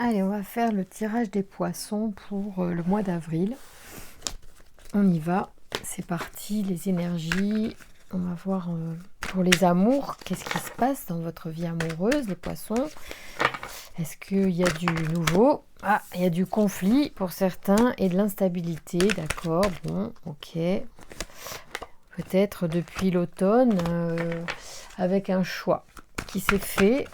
Allez, on va faire le tirage des poissons pour le mois d'avril. On y va, c'est parti, les énergies. On va voir pour les amours, qu'est-ce qui se passe dans votre vie amoureuse, les poissons. Est-ce qu'il y a du nouveau? Ah, il y a du conflit pour certains et de l'instabilité, d'accord, bon, ok. Peut-être depuis l'automne, avec un choix qui s'est fait.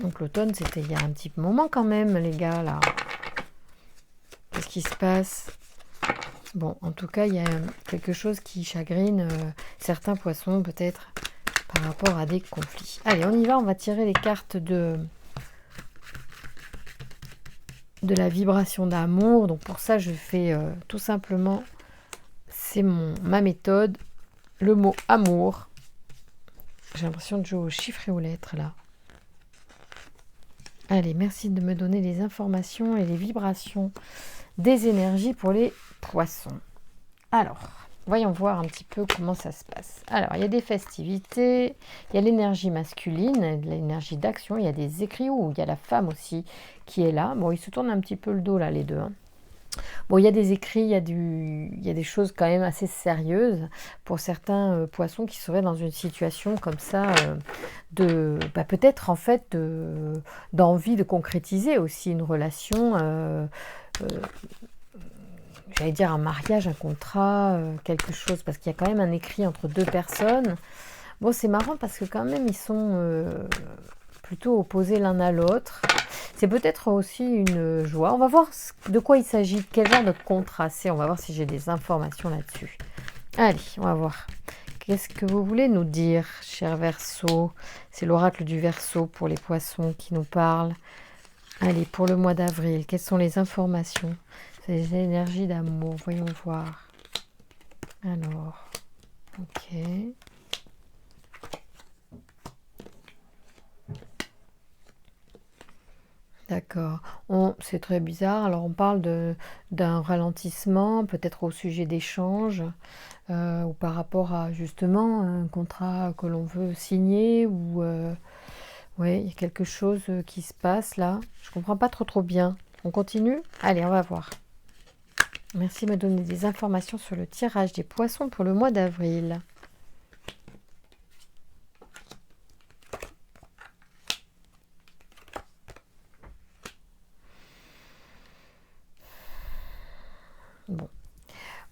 Donc l'automne, c'était il y a un petit moment quand même, les gars, là. Qu'est-ce qui se passe? Bon, en tout cas, il y a quelque chose qui chagrine certains poissons, peut-être, par rapport à des conflits. Allez, on y va, on va tirer les cartes de la vibration d'amour. Donc pour ça, je fais tout simplement, c'est ma méthode, le mot amour. J'ai l'impression de jouer aux chiffres et aux lettres, là. Allez, merci de me donner les informations et les vibrations des énergies pour les poissons. Alors, voyons voir un petit peu comment ça se passe. Alors, il y a des festivités, il y a l'énergie masculine, l'énergie d'action, il y a des écrits où il y a la femme aussi qui est là. Bon, ils se tournent un petit peu le dos là, les deux. Bon, il y a des écrits, il y a des choses quand même assez sérieuses pour certains poissons qui seraient dans une situation comme ça peut-être en fait d'envie de concrétiser aussi une relation, j'allais dire un mariage, un contrat, quelque chose, parce qu'il y a quand même un écrit entre deux personnes. Bon, c'est marrant parce que quand même ils sont plutôt opposés l'un à l'autre. C'est peut-être aussi une joie. On va voir de quoi il s'agit, quel genre de contrat c'est. On va voir si j'ai des informations là-dessus. Allez, on va voir. Qu'est-ce que vous voulez nous dire, cher Verseau? C'est l'oracle du Verseau pour les poissons qui nous parle. Allez, pour le mois d'avril, quelles sont les informations? C'est les énergies d'amour, voyons voir. Alors, ok. D'accord. C'est très bizarre. Alors, on parle d'un ralentissement, peut-être au sujet d'échanges, ou par rapport à justement un contrat que l'on veut signer, ou ouais, il y a quelque chose qui se passe là. Je comprends pas trop bien. On continue? Allez, on va voir. Merci de me donner des informations sur le tirage des poissons pour le mois d'avril. Bon.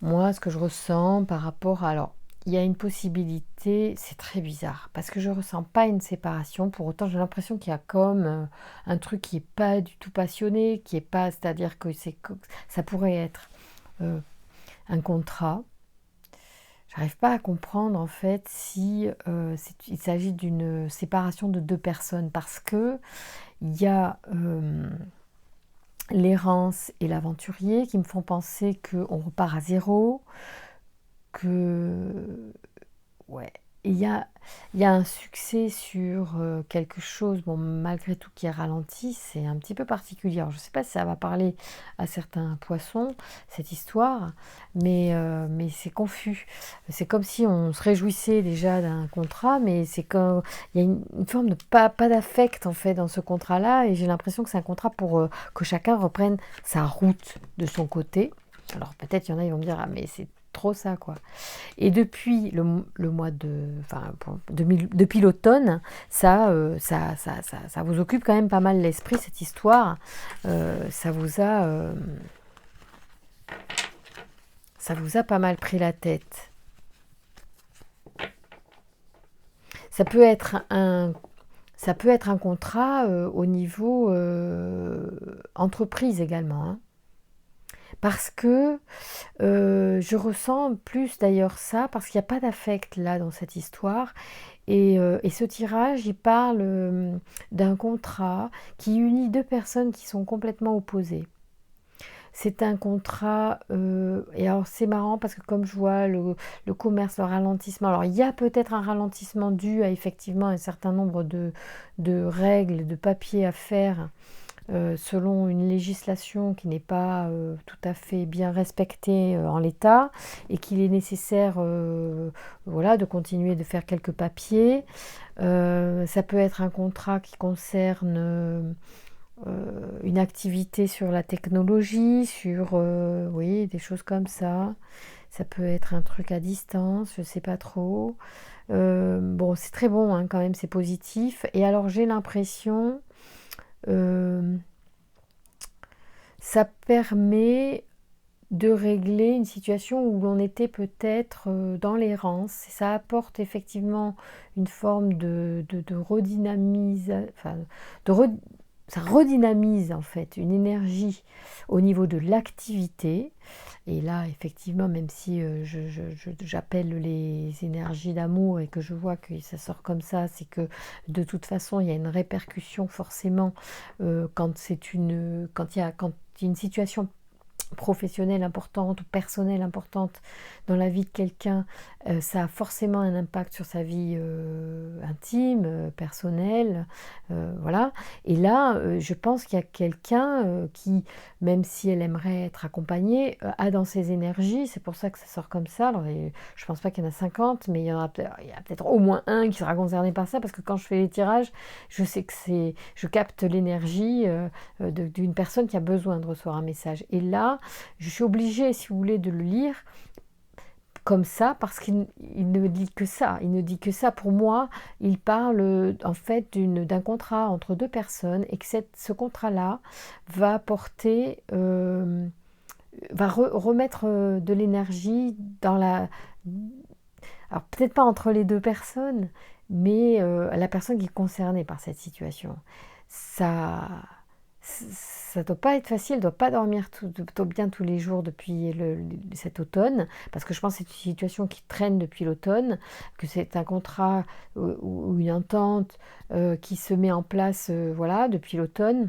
Moi, ce que je ressens par rapport à... Alors, il y a une possibilité, c'est très bizarre, parce que je ne ressens pas une séparation. Pour autant, j'ai l'impression qu'il y a comme un truc qui n'est pas du tout passionné, qui est pas... C'est-à-dire que ça pourrait être un contrat. J'arrive pas à comprendre, en fait, si il s'agit d'une séparation de deux personnes, parce que il y a... l'errance et l'aventurier qui me font penser qu'on repart à zéro, que ouais, il y a un succès sur quelque chose, bon, malgré tout qui est ralenti, c'est un petit peu particulier. Alors, je ne sais pas si ça va parler à certains poissons, cette histoire, mais c'est confus. C'est comme si on se réjouissait déjà d'un contrat, mais c'est comme il y a une forme de pas d'affect en fait dans ce contrat-là, et j'ai l'impression que c'est un contrat pour que chacun reprenne sa route de son côté. Alors peut-être il y en a, ils vont me dire, ah mais c'est trop ça quoi. Et depuis le mois de, enfin, depuis l'automne, ça vous occupe quand même pas mal l'esprit, cette histoire. Ça vous a pas mal pris la tête. Ça peut être un contrat au niveau entreprise également, hein. Parce que je ressens plus d'ailleurs ça, parce qu'il n'y a pas d'affect là dans cette histoire. Et ce tirage, il parle d'un contrat qui unit deux personnes qui sont complètement opposées. C'est un contrat, et alors c'est marrant parce que comme je vois le commerce, le ralentissement, alors il y a peut-être un ralentissement dû à effectivement un certain nombre de règles, de papiers à faire selon une législation qui n'est pas tout à fait bien respectée en l'état et qu'il est nécessaire voilà, de continuer de faire quelques papiers. Ça peut être un contrat qui concerne une activité sur la technologie, sur oui, des choses comme ça. Ça peut être un truc à distance, je ne sais pas trop. Bon, c'est très bon hein, quand même, c'est positif. Et alors j'ai l'impression, ça permet de régler une situation où l'on était peut-être dans l'errance. Ça apporte effectivement une forme de redynamisation, enfin, ça redynamise en fait une énergie au niveau de l'activité. Et là, effectivement, même si j'appelle les énergies d'amour et que je vois que ça sort comme ça, c'est que de toute façon, il y a une répercussion forcément quand il y a une situation professionnelle importante ou personnelle importante dans la vie de quelqu'un, ça a forcément un impact sur sa vie intime, personnelle, voilà. Et là, je pense qu'il y a quelqu'un qui, même si elle aimerait être accompagnée, a dans ses énergies, c'est pour ça que ça sort comme ça. Alors, je pense pas qu'il y en a 50, mais il y a peut-être au moins un qui sera concerné par ça, parce que quand je fais les tirages, je sais que je capte l'énergie d'une personne qui a besoin de recevoir un message. Et là, je suis obligée, si vous voulez, de le lire comme ça, parce qu'il ne dit que ça. Il ne dit que ça. Pour moi, il parle en fait d'un contrat entre deux personnes et que ce contrat-là va apporter, va remettre de l'énergie dans la... Alors peut-être pas entre les deux personnes, mais la personne qui est concernée par cette situation. Ça doit pas être facile, elle doit pas dormir bien tous les jours depuis cet automne, parce que je pense que c'est une situation qui traîne depuis l'automne, que c'est un contrat ou une entente qui se met en place voilà, depuis l'automne.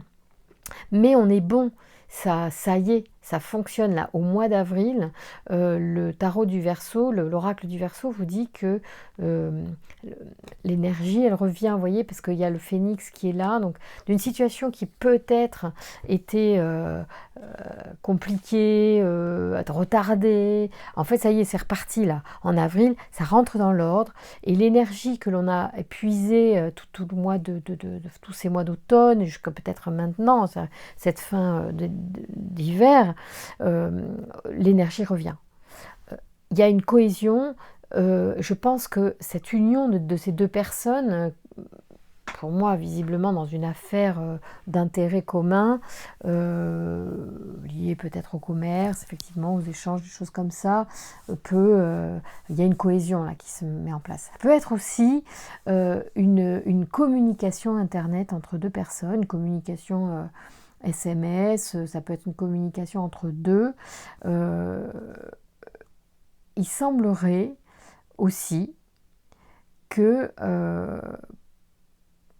Mais on est bon, ça y est, ça fonctionne là. Au mois d'avril, le tarot du Verseau, l'oracle du Verseau vous dit que euh, l'énergie, elle revient, vous voyez, parce qu'il y a le phénix qui est là, donc d'une situation qui peut-être était compliquée, retardée. En fait, ça y est, c'est reparti là. En avril, ça rentre dans l'ordre et l'énergie que l'on a épuisée tout le mois tous ces mois d'automne, jusqu'à peut-être maintenant, cette fin d'hiver, l'énergie revient. Il y a une cohésion. Je pense que cette union de ces deux personnes, pour moi, visiblement dans une affaire d'intérêt commun, liée peut-être au commerce, effectivement, aux échanges, des choses comme ça, il y a une cohésion là qui se met en place. Ça peut être aussi une communication Internet entre deux personnes, une communication SMS, ça peut être une communication entre deux. Il semblerait aussi que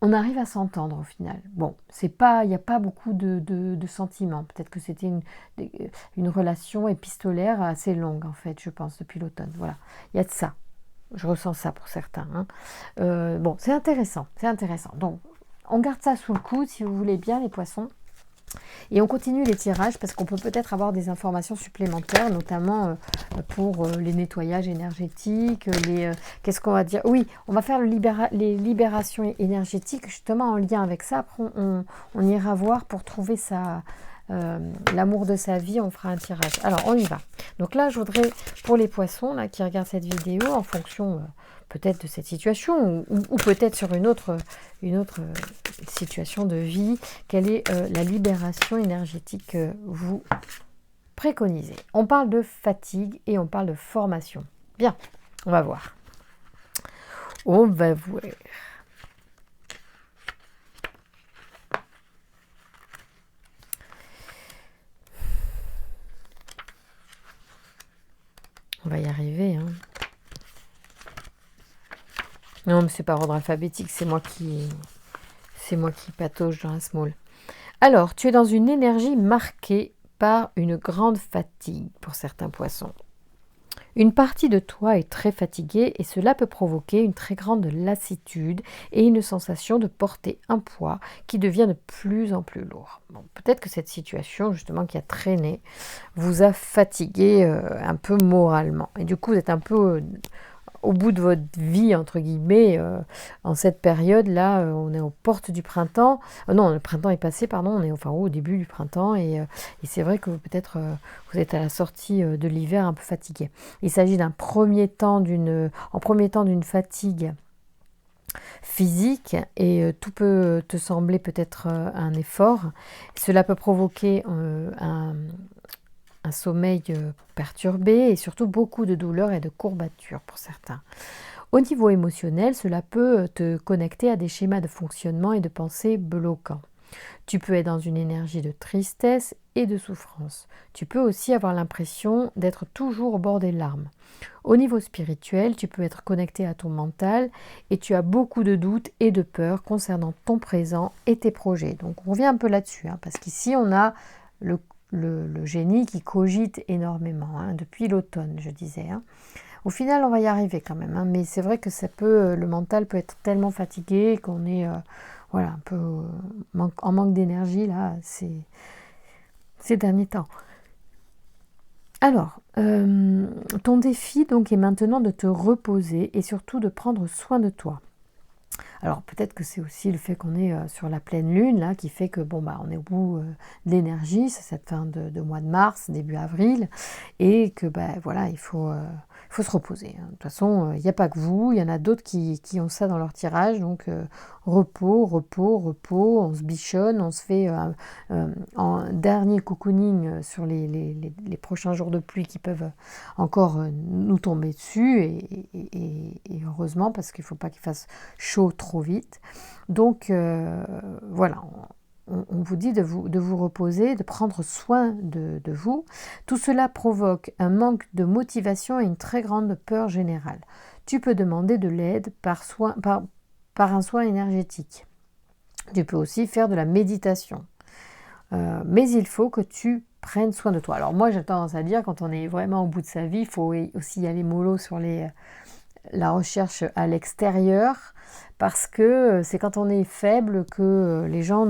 on arrive à s'entendre au final. Bon, il n'y a pas beaucoup de sentiments. Peut-être que c'était une relation épistolaire assez longue, en fait, je pense, depuis l'automne. Voilà, il y a de ça. Je ressens ça pour certains. Hein. Bon, c'est intéressant, c'est intéressant. Donc, on garde ça sous le coude, si vous voulez bien, les poissons. Et on continue les tirages parce qu'on peut peut-être avoir des informations supplémentaires, notamment pour les nettoyages énergétiques, qu'est-ce qu'on va dire? Oui, on va faire les libérations énergétiques, justement en lien avec ça. Après, on ira voir pour trouver l'amour de sa vie, on fera un tirage. Alors, on y va. Donc là, je voudrais, pour les poissons là, qui regardent cette vidéo, en fonction peut-être de cette situation, ou peut-être sur une autre situation de vie, quelle est la libération énergétique que vous préconisez? On parle de fatigue et on parle de formation. Bien, on va voir. On va voir. On va y arriver, hein. Non, mais c'est par ordre alphabétique, c'est moi qui patauge dans la small. Alors, tu es dans une énergie marquée par une grande fatigue pour certains poissons. Une partie de toi est très fatiguée et cela peut provoquer une très grande lassitude et une sensation de porter un poids qui devient de plus en plus lourd. Bon, peut-être que cette situation justement qui a traîné vous a fatigué un peu moralement et du coup vous êtes un peu au bout de votre vie, entre guillemets, en cette période-là, on est aux portes du printemps. Non, le printemps est passé, pardon, on est enfin au début du printemps et c'est vrai que peut-être vous êtes à la sortie de l'hiver un peu fatigué. Il s'agit en premier temps d'une fatigue physique et tout peut te sembler peut-être un effort. Cela peut provoquer un sommeil perturbé et surtout beaucoup de douleurs et de courbatures pour certains. Au niveau émotionnel, cela peut te connecter à des schémas de fonctionnement et de pensée bloquants. Tu peux être dans une énergie de tristesse et de souffrance. Tu peux aussi avoir l'impression d'être toujours au bord des larmes. Au niveau spirituel, tu peux être connecté à ton mental et tu as beaucoup de doutes et de peurs concernant ton présent et tes projets. Donc on revient un peu là-dessus, parce qu'ici on a le génie qui cogite énormément, depuis l'automne, je disais. Au final, on va y arriver quand même, mais c'est vrai que le mental peut être tellement fatigué qu'on est voilà, un peu en manque d'énergie là, ces derniers temps. Alors, ton défi donc est maintenant de te reposer et surtout de prendre soin de toi. Alors peut-être que c'est aussi le fait qu'on est sur la pleine lune là qui fait que bon bah on est au bout de l'énergie, c'est cette fin de mois de mars, début avril, et que bah voilà il faut se reposer. De toute façon, il n'y a pas que vous, il y en a d'autres qui ont ça dans leur tirage, donc repos, repos, repos, on se bichonne, on se fait en dernier cocooning sur les prochains jours de pluie qui peuvent encore nous tomber dessus, et heureusement parce qu'il ne faut pas qu'il fasse chaud trop vite. Donc voilà, on vous dit de vous reposer, de prendre soin de vous. Tout cela provoque un manque de motivation et une très grande peur générale. Tu peux demander de l'aide par un soin énergétique. Tu peux aussi faire de la méditation. Mais il faut que tu prennes soin de toi. Alors moi j'ai tendance à dire quand on est vraiment au bout de sa vie, il faut aussi y aller mollo sur la recherche à l'extérieur, parce que c'est quand on est faible que les gens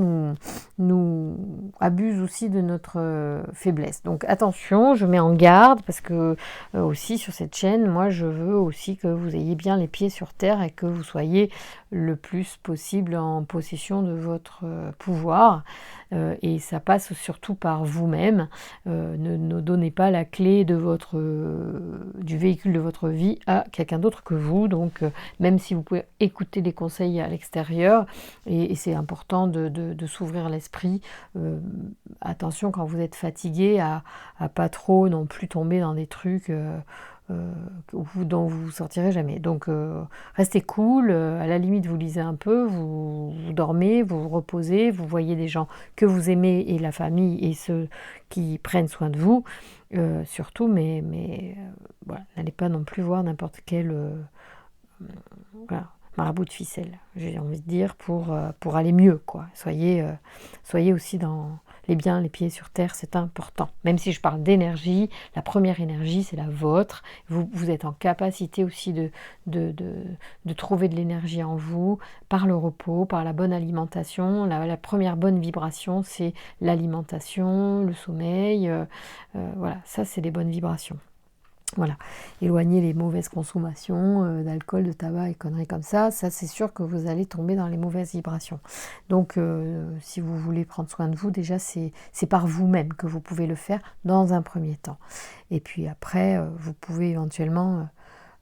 nous abusent aussi de notre faiblesse. Donc attention, je mets en garde, parce que aussi sur cette chaîne, moi je veux aussi que vous ayez bien les pieds sur terre et que vous soyez le plus possible en possession de votre pouvoir. Et ça passe surtout par vous-même. Ne donnez pas la clé du véhicule de votre vie à quelqu'un d'autre que vous. Donc même si vous pouvez écouter des conseils à l'extérieur, et c'est important de s'ouvrir l'esprit. Attention quand vous êtes fatigué à pas trop non plus tomber dans des trucs dont vous sortirez jamais. Donc restez cool, à la limite vous lisez un peu, vous dormez, vous vous reposez, vous voyez des gens que vous aimez et la famille et ceux qui prennent soin de vous, surtout, mais voilà, n'allez pas non plus voir n'importe quel voilà, marabout de ficelle, j'ai envie de dire, pour aller mieux, quoi. Soyez aussi dans les pieds sur terre, c'est important. Même si je parle d'énergie, la première énergie, c'est la vôtre. Vous êtes en capacité aussi de trouver de l'énergie en vous, par le repos, par la bonne alimentation. La première bonne vibration, c'est l'alimentation, le sommeil. Voilà, ça, c'est des bonnes vibrations. Voilà, éloignez les mauvaises consommations d'alcool, de tabac et conneries comme ça c'est sûr que vous allez tomber dans les mauvaises vibrations. Donc si vous voulez prendre soin de vous, déjà c'est par vous-même que vous pouvez le faire dans un premier temps. Et puis après, vous pouvez éventuellement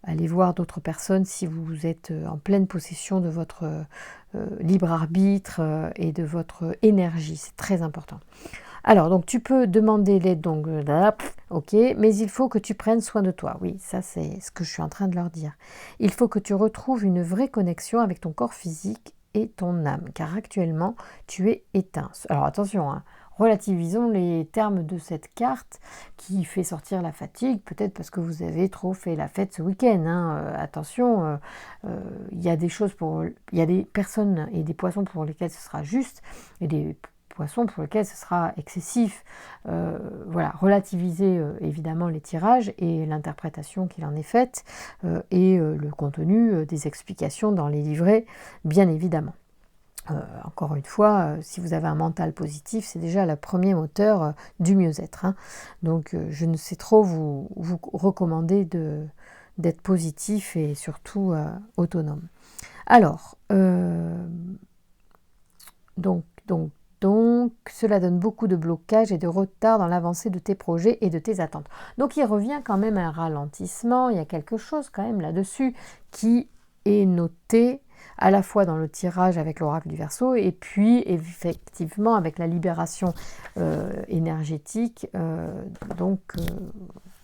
aller voir d'autres personnes si vous êtes en pleine possession de votre libre arbitre et de votre énergie, c'est très important. Alors, donc tu peux demander l'aide, donc ok, mais il faut que tu prennes soin de toi. Oui, ça c'est ce que je suis en train de leur dire. Il faut que tu retrouves une vraie connexion avec ton corps physique et ton âme, car actuellement tu es éteint. Alors attention, relativisons les termes de cette carte qui fait sortir la fatigue, peut-être parce que vous avez trop fait la fête ce week-end. Attention, il y a des choses il y a des personnes et des poissons pour lesquels ce sera juste, et des poissons pour lesquels ce sera excessif. Voilà, relativisez évidemment les tirages et l'interprétation qu'il en est faite et le contenu des explications dans les livrets, bien évidemment. Encore une fois, si vous avez un mental positif, c'est déjà le premier moteur du mieux-être. Hein. Donc je ne sais trop vous recommander d'être positif et surtout autonome. Alors, donc, cela donne beaucoup de blocages et de retard dans l'avancée de tes projets et de tes attentes. Donc il revient quand même à un ralentissement, il y a quelque chose quand même là-dessus qui est noté à la fois dans le tirage avec l'oracle du Verseau et puis effectivement avec la libération énergétique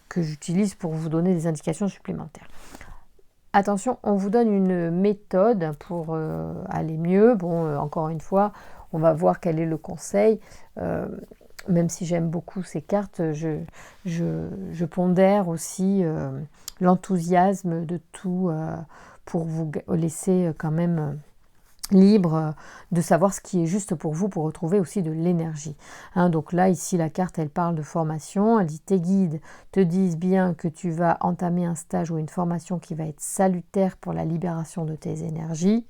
que j'utilise pour vous donner des indications supplémentaires. Attention, on vous donne une méthode pour aller mieux. Bon, encore une fois, on va voir quel est le conseil. Même si j'aime beaucoup ces cartes, je pondère aussi l'enthousiasme de tout pour vous laisser quand même libre de savoir ce qui est juste pour vous pour retrouver aussi de l'énergie. Hein, donc là, ici, la carte, elle parle de formation. Elle dit tes guides te disent bien que tu vas entamer un stage ou une formation qui va être salutaire pour la libération de tes énergies.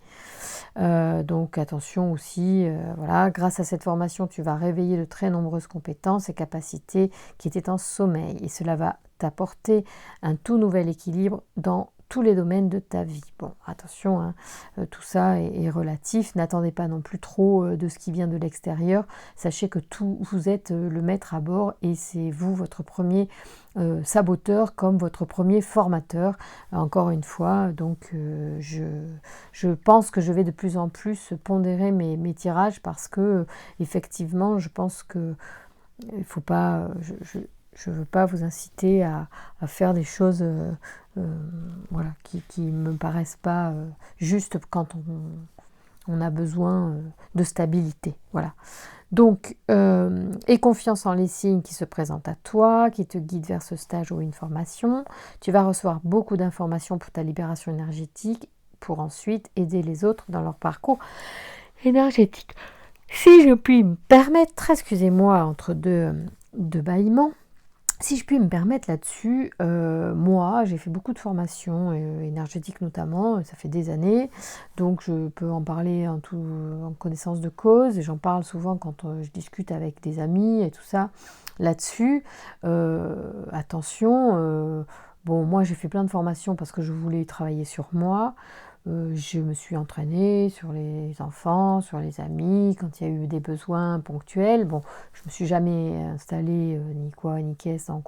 Donc attention aussi, voilà, grâce à cette formation, tu vas réveiller de très nombreuses compétences et capacités qui étaient en sommeil. Et cela va t'apporter un tout nouvel équilibre dans tous les domaines de ta vie. Bon, attention, hein, tout ça est relatif. N'attendez pas non plus trop de ce qui vient de l'extérieur. Sachez que vous êtes le maître à bord et c'est vous, votre premier saboteur, comme votre premier formateur. Encore une fois, donc je pense que je vais de plus en plus pondérer mes tirages parce que effectivement, je pense que il faut pas... je ne veux pas vous inciter à faire des choses voilà, qui ne me paraissent pas justes quand on a besoin de stabilité. Voilà. Donc, aie confiance en les signes qui se présentent à toi, qui te guident vers ce stage ou une formation. Tu vas recevoir beaucoup d'informations pour ta libération énergétique, pour ensuite aider les autres dans leur parcours énergétique. Si je puis me permettre, excusez-moi, entre deux bâillements, si je puis me permettre là-dessus, moi j'ai fait beaucoup de formations énergétiques notamment, ça fait des années, donc je peux en parler en connaissance de cause, et j'en parle souvent quand je discute avec des amis et tout ça là-dessus. Attention, bon moi j'ai fait plein de formations parce que je voulais travailler sur moi. Je me suis entraînée sur les enfants, sur les amis, quand il y a eu des besoins ponctuels. Bon, je ne me suis jamais installée ni quoi ni qu'est-ce dans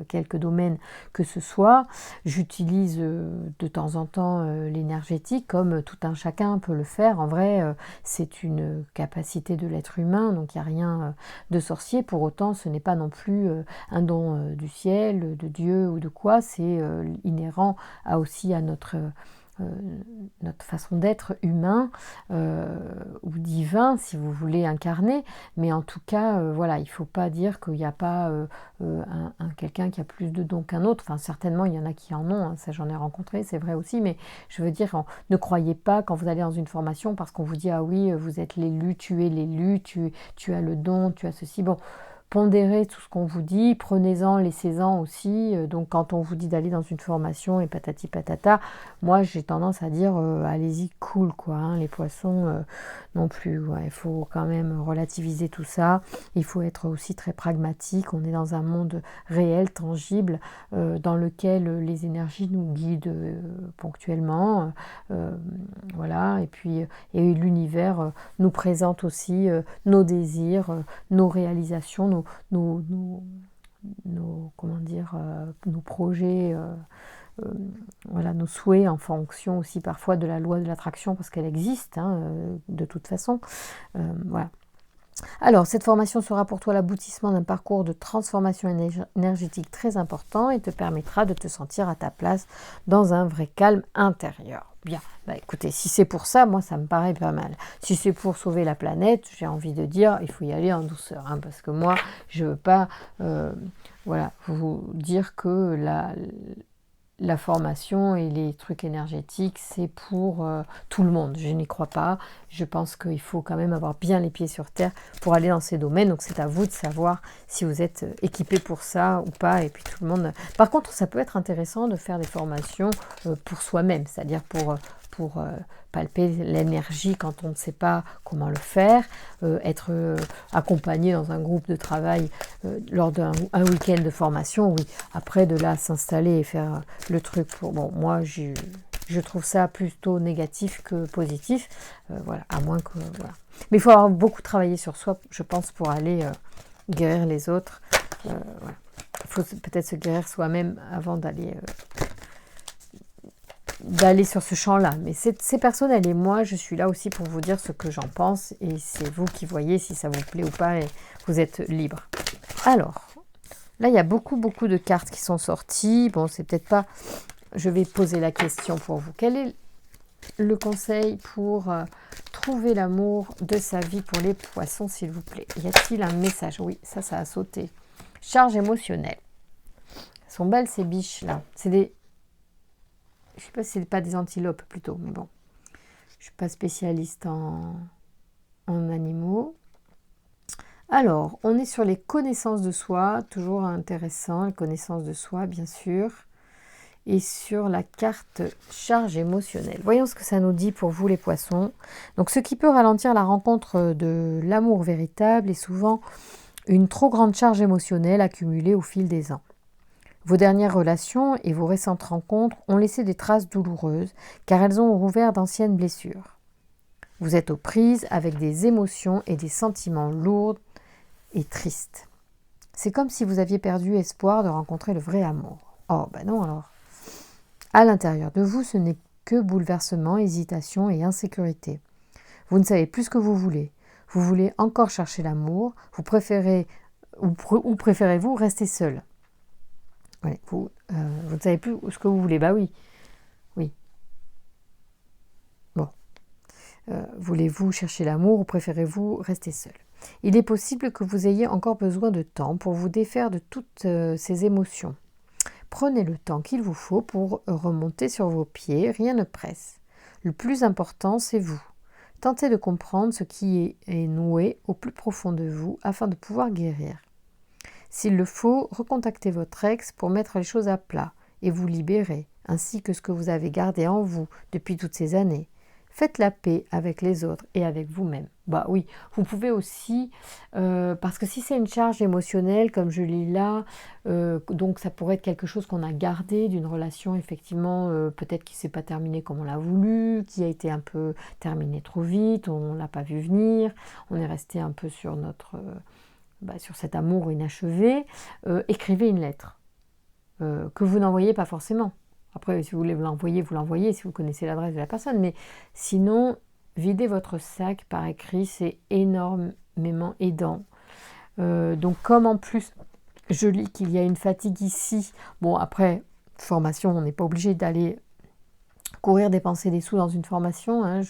quelques domaines que ce soit. J'utilise de temps en temps l'énergétique comme tout un chacun peut le faire. En vrai, c'est une capacité de l'être humain, donc il n'y a rien de sorcier. Pour autant, ce n'est pas non plus un don du ciel, de Dieu ou de quoi. C'est inhérent aussi à notre façon d'être humain ou divin, si vous voulez incarner, mais en tout cas, voilà, il ne faut pas dire qu'il n'y a pas quelqu'un qui a plus de dons qu'un autre. Enfin, certainement, il y en a qui en ont, hein, ça j'en ai rencontré, c'est vrai aussi, mais je veux dire, ne croyez pas quand vous allez dans une formation parce qu'on vous dit, ah oui, vous êtes l'élu, tu es l'élu, tu as le don, tu as ceci, bon. Pondérez tout ce qu'on vous dit, prenez-en, laissez-en aussi. Donc quand on vous dit d'aller dans une formation et patati patata, moi j'ai tendance à dire allez-y cool quoi, hein, les poissons non plus. Ouais, il faut quand même relativiser tout ça. Il faut être aussi très pragmatique. On est dans un monde réel, tangible, dans lequel les énergies nous guident ponctuellement. Voilà, et puis et l'univers nous présente aussi nos désirs, nos réalisations, comment dire, nos projets, voilà, nos souhaits en fonction aussi parfois de la loi de l'attraction parce qu'elle existe hein, de toute façon. Voilà. Alors, cette formation sera pour toi l'aboutissement d'un parcours de transformation énergétique très important et te permettra de te sentir à ta place dans un vrai calme intérieur. Bien, bah écoutez, si c'est pour ça, moi ça me paraît pas mal. Si c'est pour sauver la planète, j'ai envie de dire, il faut y aller en douceur, hein, parce que moi, je veux pas, voilà, vous dire que la formation et les trucs énergétiques, c'est pour tout le monde. Je n'y crois pas. Je pense qu'il faut quand même avoir bien les pieds sur terre pour aller dans ces domaines. Donc c'est à vous de savoir si vous êtes équipé pour ça ou pas. Et puis tout le monde. Par contre, ça peut être intéressant de faire des formations pour soi-même, c'est-à-dire pour palper l'énergie quand on ne sait pas comment le faire, être accompagné dans un groupe de travail lors d'un week-end de formation, oui. Après, de là, s'installer et faire le truc pour... Bon, moi, je trouve ça plutôt négatif que positif, voilà, à moins que... Voilà. Mais il faut avoir beaucoup travaillé sur soi, je pense, pour aller guérir les autres. Voilà. Il faut peut-être se guérir soi-même avant d'aller sur ce champ-là. Mais c'est personnel et moi, je suis là aussi pour vous dire ce que j'en pense et c'est vous qui voyez si ça vous plaît ou pas et vous êtes libre. Alors, là, il y a beaucoup de cartes qui sont sorties. Bon, c'est peut-être pas... Je vais poser la question pour vous. Quel est le conseil pour trouver l'amour de sa vie pour les poissons, s'il vous plaît? Y a-t-il un message? Oui, ça a sauté. Charge émotionnelle. Elles sont belles ces biches-là. C'est des... Je sais pas si c'est pas des antilopes plutôt, mais bon. Je suis pas spécialiste en animaux. Alors, on est sur les connaissances de soi, toujours intéressant, les connaissances de soi, bien sûr. Et sur la carte charge émotionnelle. Voyons ce que ça nous dit pour vous les poissons. Donc, ce qui peut ralentir la rencontre de l'amour véritable est souvent une trop grande charge émotionnelle accumulée au fil des ans. Vos dernières relations et vos récentes rencontres ont laissé des traces douloureuses car elles ont rouvert d'anciennes blessures. Vous êtes aux prises avec des émotions et des sentiments lourds et tristes. C'est comme si vous aviez perdu espoir de rencontrer le vrai amour. Oh, ben non alors. À l'intérieur de vous, ce n'est que bouleversement, hésitation et insécurité. Vous ne savez plus ce que vous voulez. Vous voulez encore chercher l'amour. Vous préférez ou préférez-vous rester seul? Ouais, vous ne savez plus ce que vous voulez. Bah oui. Oui. Bon. Voulez-vous chercher l'amour ou préférez-vous rester seul? Il est possible que vous ayez encore besoin de temps pour vous défaire de toutes ces émotions. Prenez le temps qu'il vous faut pour remonter sur vos pieds, rien ne presse. Le plus important, c'est vous. Tentez de comprendre ce qui est noué au plus profond de vous afin de pouvoir guérir. S'il le faut, recontactez votre ex pour mettre les choses à plat et vous libérer, ainsi que ce que vous avez gardé en vous depuis toutes ces années. Faites la paix avec les autres et avec vous-même. Bah oui, vous pouvez aussi, parce que si c'est une charge émotionnelle, comme je lis là, donc ça pourrait être quelque chose qu'on a gardé d'une relation, effectivement, peut-être qui ne s'est pas terminée comme on l'a voulu, qui a été un peu terminée trop vite, on ne l'a pas vu venir, on est resté un peu sur sur cet amour inachevé. Écrivez une lettre, que vous n'envoyez pas forcément. Après, si vous voulez vous l'envoyez si vous connaissez l'adresse de la personne. Mais sinon, videz votre sac par écrit, c'est énormément aidant. Donc, comme en plus, je lis qu'il y a une fatigue ici. Bon, après, formation, on n'est pas obligé d'aller courir dépenser des sous dans une formation, hein,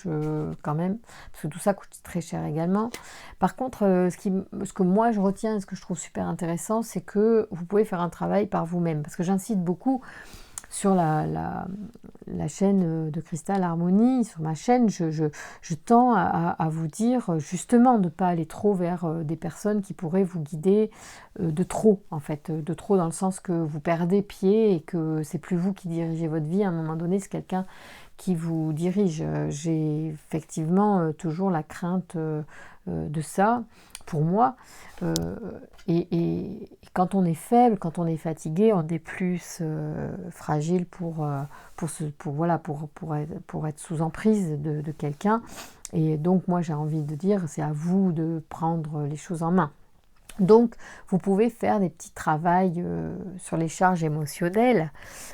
quand même, parce que tout ça coûte très cher également. Par contre, ce que moi je retiens et ce que je trouve super intéressant, c'est que vous pouvez faire un travail par vous-même. Parce que j'incite beaucoup sur la chaîne de Cristal Harmonie, sur ma chaîne, je tends à vous dire justement de ne pas aller trop vers des personnes qui pourraient vous guider de trop, en fait, de trop dans le sens que vous perdez pied et que c'est plus vous qui dirigez votre vie. À un moment donné, c'est quelqu'un qui vous dirige. J'ai effectivement toujours la crainte de ça pour moi. Et quand on est faible, quand on est fatigué, on est plus fragile pour être sous emprise de quelqu'un. Et donc moi j'ai envie de dire, c'est à vous de prendre les choses en main. Donc, vous pouvez faire des petits travails sur les charges émotionnelles,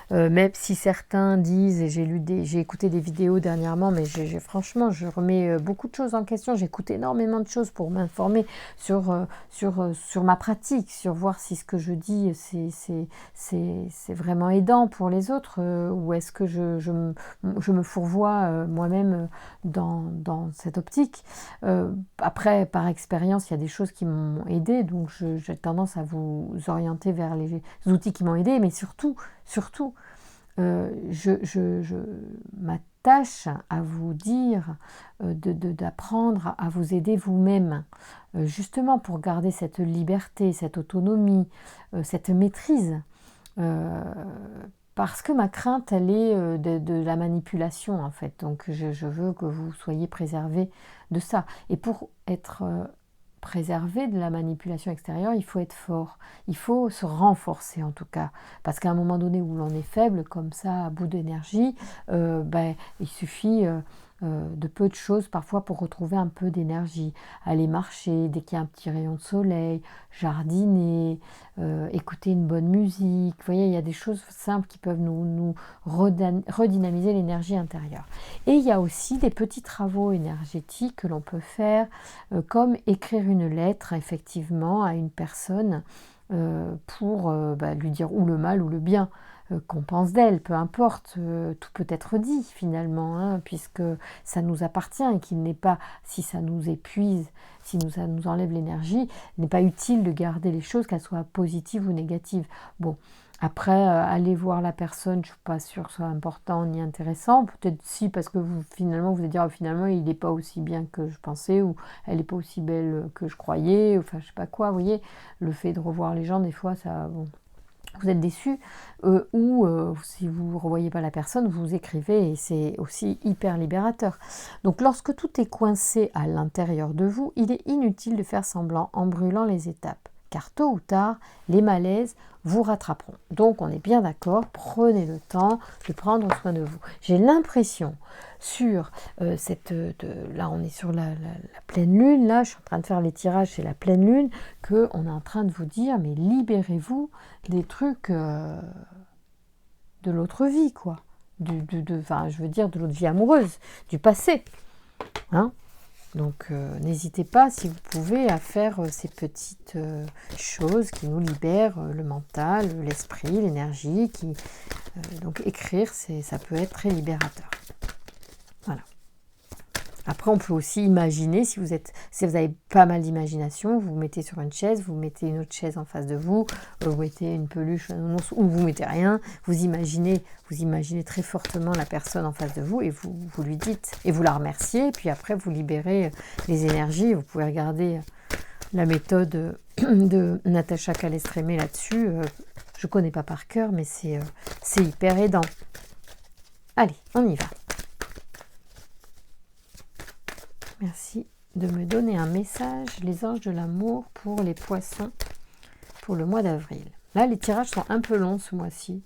même si certains disent, et j'ai écouté des vidéos dernièrement, mais franchement, je remets beaucoup de choses en question. J'écoute énormément de choses pour m'informer sur ma pratique, sur voir si ce que je dis, c'est vraiment aidant pour les autres, ou est-ce que je me fourvoie moi-même dans cette optique. Après, par expérience, il y a des choses qui m'ont aidé, donc j'ai tendance à vous orienter vers les outils qui m'ont aidé, mais surtout, je m'attache à vous dire d'apprendre à vous aider vous-même, justement pour garder cette liberté, cette autonomie, cette maîtrise. Euh, Parce que ma crainte, elle est de la manipulation, en fait. Donc, je veux que vous soyez préservés de ça. Et pour être préservé de la manipulation extérieure, il faut être fort. Il faut se renforcer, en tout cas. Parce qu'à un moment donné où l'on est faible, comme ça, à bout d'énergie, il suffit de peu de choses parfois pour retrouver un peu d'énergie. Aller marcher dès qu'il y a un petit rayon de soleil, jardiner, écouter une bonne musique. Vous voyez, il y a des choses simples qui peuvent nous redynamiser l'énergie intérieure. Et il y a aussi des petits travaux énergétiques que l'on peut faire, comme écrire une lettre effectivement à une personne pour lui dire ou le mal ou le bien qu'on pense d'elle, peu importe, tout peut être dit finalement, hein, puisque ça nous appartient et qu'il n'est pas, si ça nous épuise, si ça nous enlève l'énergie, il n'est pas utile de garder les choses, qu'elles soient positives ou négatives. Bon, après, aller voir la personne, je ne suis pas sûre que ce soit important ni intéressant, peut-être si, parce que finalement, vous allez dire, finalement, il n'est pas aussi bien que je pensais, ou elle n'est pas aussi belle que je croyais, enfin, je ne sais pas quoi, vous voyez, le fait de revoir les gens, des fois, ça... Bon, vous êtes déçu, ou si vous ne revoyez pas la personne, vous écrivez et c'est aussi hyper libérateur. Donc lorsque tout est coincé à l'intérieur de vous, il est inutile de faire semblant en brûlant les étapes, car tôt ou tard, les malaises vous rattraperont. Donc on est bien d'accord, prenez le temps de prendre soin de vous. J'ai l'impression sur là on est sur la pleine lune, là je suis en train de faire les tirages, c'est la pleine lune, qu'on est en train de vous dire, mais libérez-vous des trucs de l'autre vie, quoi. Enfin, je veux dire de l'autre vie amoureuse, du passé. Hein. Donc n'hésitez pas, si vous pouvez, à faire ces petites choses qui nous libèrent le mental, l'esprit, l'énergie. Donc écrire, ça peut être très libérateur. Voilà. Après, on peut aussi imaginer, si vous avez pas mal d'imagination, vous vous mettez sur une chaise, vous mettez une autre chaise en face de vous, vous mettez une peluche, ou vous mettez rien, vous imaginez très fortement la personne en face de vous et vous lui dites, et vous la remerciez, et puis après vous libérez les énergies. Vous pouvez regarder la méthode de Natacha Calestrémé là-dessus. Je ne connais pas par cœur, mais c'est hyper aidant. Allez, on y va. Merci de me donner un message, les anges de l'amour, pour les poissons, pour le mois d'avril. Là, les tirages sont un peu longs ce mois-ci.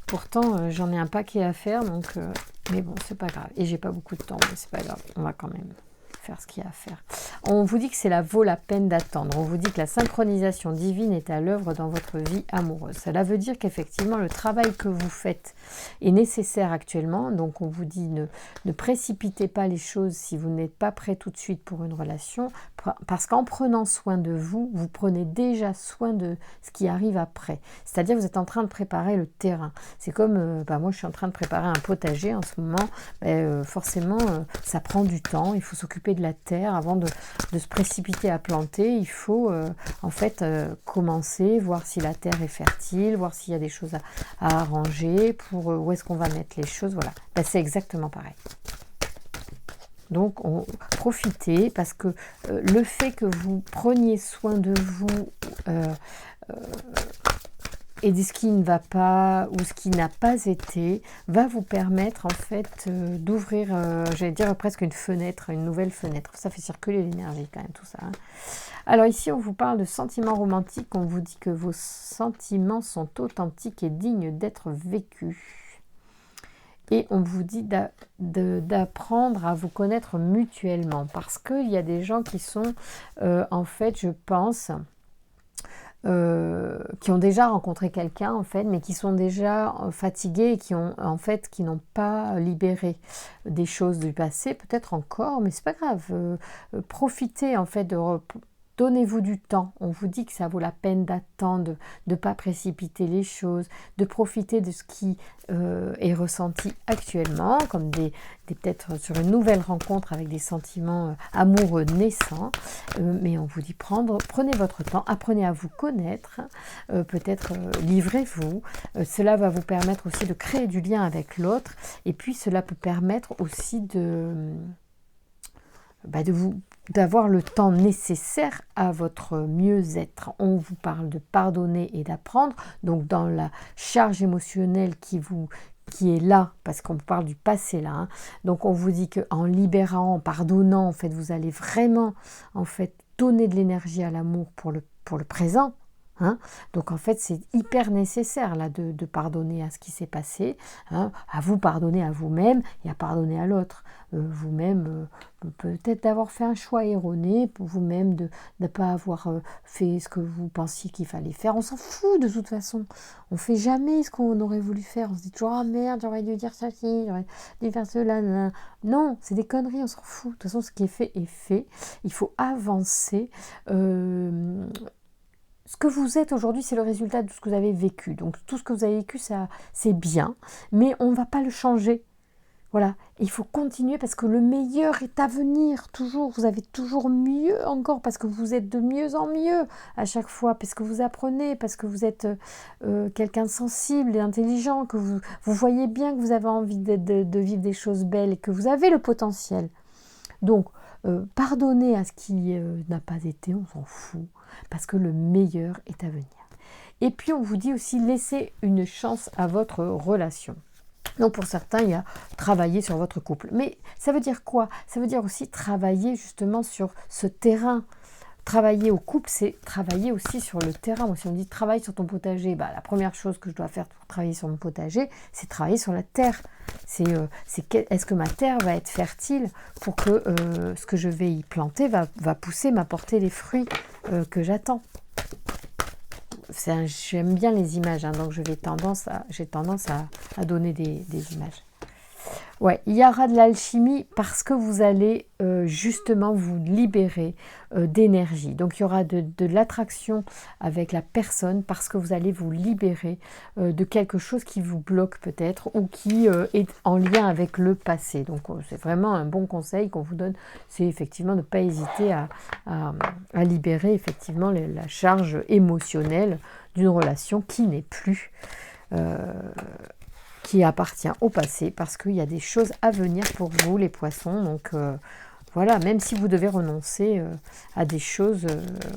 Pourtant, j'en ai un paquet à faire, donc, mais bon, c'est pas grave. Et j'ai pas beaucoup de temps, mais c'est pas grave. On va quand même faire ce qu'il y a à faire. On vous dit que cela vaut la peine d'attendre. On vous dit que la synchronisation divine est à l'œuvre dans votre vie amoureuse. Cela veut dire qu'effectivement, le travail que vous faites est nécessaire actuellement. Donc, on vous dit ne précipitez pas les choses si vous n'êtes pas prêt tout de suite pour une relation. Parce qu'en prenant soin de vous, vous prenez déjà soin de ce qui arrive après. C'est-à-dire que vous êtes en train de préparer le terrain. C'est comme, moi je suis en train de préparer un potager en ce moment. Forcément, ça prend du temps. Il faut s'occuper de la terre avant de se précipiter à planter. Il faut en fait commencer, voir si la terre est fertile, voir s'il y a des choses à arranger, pour où est-ce qu'on va mettre les choses. Voilà, c'est exactement pareil. Donc, profitez, parce que le fait que vous preniez soin de vous et de ce qui ne va pas ou ce qui n'a pas été, va vous permettre en fait d'ouvrir, j'allais dire presque une fenêtre, une nouvelle fenêtre. Ça fait circuler l'énergie quand même, tout ça. Hein. Alors ici, on vous parle de sentiments romantiques. On vous dit que vos sentiments sont authentiques et dignes d'être vécus. Et on vous dit d'apprendre à vous connaître mutuellement, parce qu'il y a des gens qui sont, en fait, je pense, qui ont déjà rencontré quelqu'un, en fait, mais qui sont déjà fatigués et qui n'ont pas libéré des choses du passé, peut-être encore, mais c'est pas grave. Profitez, en fait, Donnez-vous du temps. On vous dit que ça vaut la peine d'attendre, de ne pas précipiter les choses, de profiter de ce qui est ressenti actuellement, comme peut-être sur une nouvelle rencontre avec des sentiments amoureux naissants. Mais on vous dit prenez votre temps, apprenez à vous connaître, peut-être livrez-vous. Cela va vous permettre aussi de créer du lien avec l'autre. Et puis cela peut permettre aussi d'avoir le temps nécessaire à votre mieux-être. On vous parle de pardonner et d'apprendre, donc dans la charge émotionnelle qui est là, parce qu'on parle du passé là, hein. Donc on vous dit qu'en libérant, en pardonnant, en fait, vous allez vraiment donner de l'énergie à l'amour pour le présent. Hein. Donc en fait c'est hyper nécessaire là de pardonner à ce qui s'est passé, hein, à vous pardonner à vous-même et à pardonner à l'autre. Vous-même, peut-être d'avoir fait un choix erroné, pour vous-même de ne pas avoir fait ce que vous pensiez qu'il fallait faire. On s'en fout de toute façon. On ne fait jamais ce qu'on aurait voulu faire. On se dit toujours ah merde, j'aurais dû dire ça, j'aurais dû faire cela. Nan. Non, c'est des conneries, on s'en fout. De toute façon, ce qui est fait est fait. Il faut avancer. Ce que vous êtes aujourd'hui, c'est le résultat de ce que vous avez vécu. Donc tout ce que vous avez vécu, ça, c'est bien, mais on ne va pas le changer. Voilà, il faut continuer parce que le meilleur est à venir, toujours. Vous avez toujours mieux encore parce que vous êtes de mieux en mieux à chaque fois, parce que vous apprenez, parce que vous êtes quelqu'un de sensible et intelligent, que vous voyez bien que vous avez envie de vivre des choses belles et que vous avez le potentiel. Donc, pardonnez à ce qui n'a pas été, on s'en fout, parce que le meilleur est à venir. Et puis, on vous dit aussi, laissez une chance à votre relation. Donc, pour certains, il y a travailler sur votre couple. Mais ça veut dire quoi? Ça veut dire aussi travailler justement sur ce terrain. Travailler au couple, c'est travailler aussi sur le terrain. Moi, si on dit travaille sur ton potager, la première chose que je dois faire pour travailler sur mon potager, c'est travailler sur la terre. Est-ce que ma terre va être fertile pour que ce que je vais y planter va pousser, m'apporter les fruits que j'attends. J'aime bien les images, hein, donc j'ai tendance à donner des images. Ouais, il y aura de l'alchimie parce que vous allez justement vous libérer d'énergie. Donc il y aura de l'attraction avec la personne parce que vous allez vous libérer de quelque chose qui vous bloque peut-être ou qui est en lien avec le passé. Donc c'est vraiment un bon conseil qu'on vous donne, c'est effectivement de ne pas hésiter à libérer effectivement la charge émotionnelle d'une relation qui n'est plus... qui appartient au passé parce qu'il y a des choses à venir pour vous les poissons, donc voilà, même si vous devez renoncer à des choses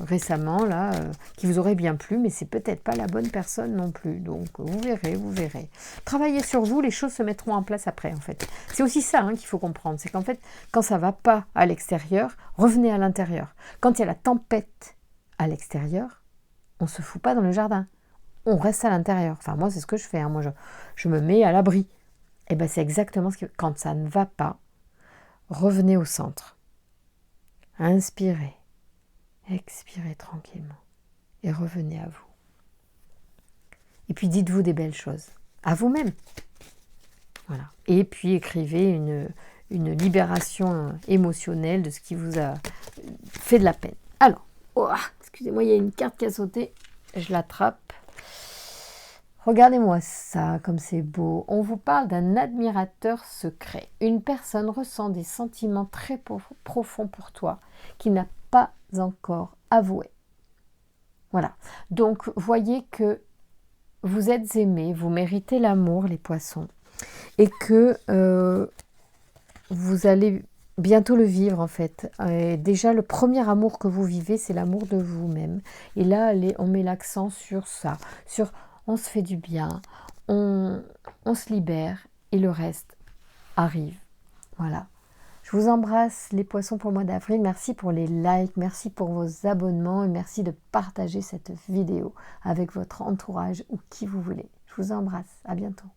récemment là qui vous auraient bien plu, mais c'est peut-être pas la bonne personne non plus, donc vous verrez. Travaillez sur vous, les choses se mettront en place après en fait. C'est aussi ça qu'il faut comprendre, c'est qu'en fait quand ça va pas à l'extérieur, revenez à l'intérieur. Quand il y a la tempête à l'extérieur, on se fout pas dans le jardin. On reste à l'intérieur. Enfin, moi, c'est ce que je fais. Hein. Moi, je me mets à l'abri. Et bien, c'est exactement ce que... Quand ça ne va pas, revenez au centre. Inspirez. Expirez tranquillement. Et revenez à vous. Et puis, dites-vous des belles choses. À vous-même. Voilà. Et puis, écrivez une libération émotionnelle de ce qui vous a fait de la peine. Alors, excusez-moi, il y a une carte qui a sauté. Je l'attrape. Regardez-moi ça, comme c'est beau. On vous parle d'un admirateur secret. Une personne ressent des sentiments très profonds pour toi qui n'a pas encore avoué. Voilà. Donc, voyez que vous êtes aimés, vous méritez l'amour, les poissons, et que vous allez bientôt le vivre en fait. Et déjà, le premier amour que vous vivez, c'est l'amour de vous-même. Et là, on met l'accent sur ça, sur... On se fait du bien, on se libère et le reste arrive. Voilà. Je vous embrasse les poissons pour le mois d'avril. Merci pour les likes, merci pour vos abonnements et merci de partager cette vidéo avec votre entourage ou qui vous voulez. Je vous embrasse. À bientôt.